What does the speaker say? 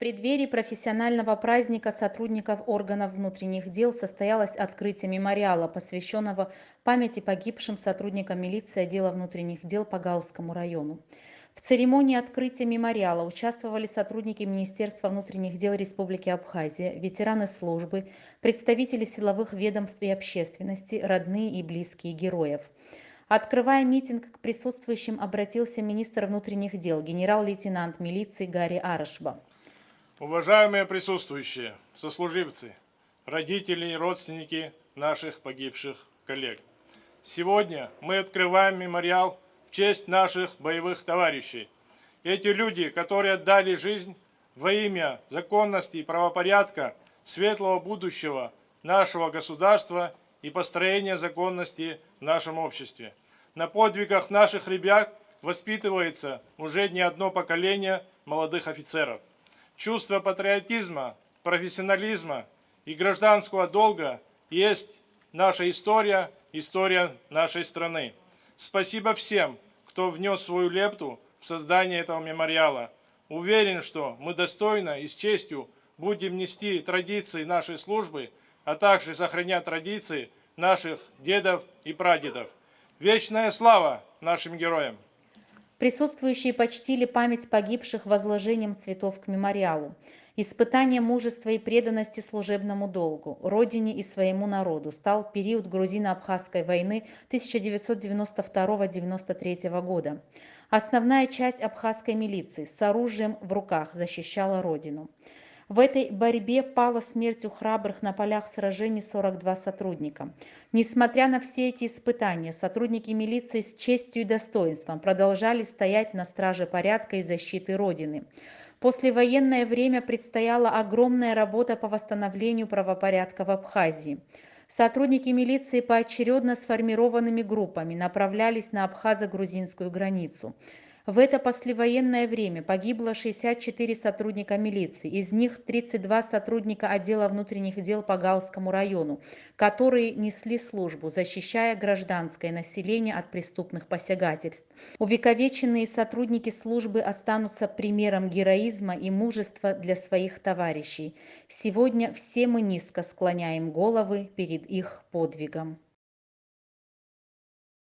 преддверии профессионального праздника сотрудников органов внутренних дел состоялось открытие мемориала, посвященного памяти погибшим сотрудникам милиции отдела внутренних дел по Галскому району. В церемонии открытия мемориала участвовали сотрудники Министерства внутренних дел Республики Абхазия, ветераны службы, представители силовых ведомств и общественности, родные и близкие героев. Открывая митинг, к присутствующим обратился министр внутренних дел, генерал-лейтенант милиции Гарри Арашба. Уважаемые присутствующие, сослуживцы, родители и родственники наших погибших коллег. Сегодня мы открываем мемориал в честь наших боевых товарищей. Эти люди, которые отдали жизнь во имя законности и правопорядка, светлого будущего нашего государства и построения законности в нашем обществе. На подвигах наших ребят воспитывается уже не одно поколение молодых офицеров. Чувство патриотизма, профессионализма и гражданского долга есть наша история, история нашей страны. Спасибо всем, кто внес свою лепту в создание этого мемориала. Уверен, что мы достойно и с честью будем нести традиции нашей службы, а также сохранять традиции наших дедов и прадедов. Вечная слава нашим героям! Присутствующие почтили память погибших возложением цветов к мемориалу. Испытанием мужества и преданности служебному долгу, родине и своему народу стал период грузино-абхазской войны 1992-1993 года. Основная часть абхазской милиции с оружием в руках защищала родину. В этой борьбе пало смертью храбрых на полях сражений 42 сотрудника. Несмотря на все эти испытания, сотрудники милиции с честью и достоинством продолжали стоять на страже порядка и защиты Родины. Послевоенное время предстояла огромная работа по восстановлению правопорядка в Абхазии. Сотрудники милиции поочередно сформированными группами направлялись на абхазо-грузинскую границу. В это послевоенное время погибло 64 сотрудника милиции, из них 32 сотрудника отдела внутренних дел по Галскому району, которые несли службу, защищая гражданское население от преступных посягательств. Увековеченные сотрудники службы останутся примером героизма и мужества для своих товарищей. Сегодня все мы низко склоняем головы перед их подвигом.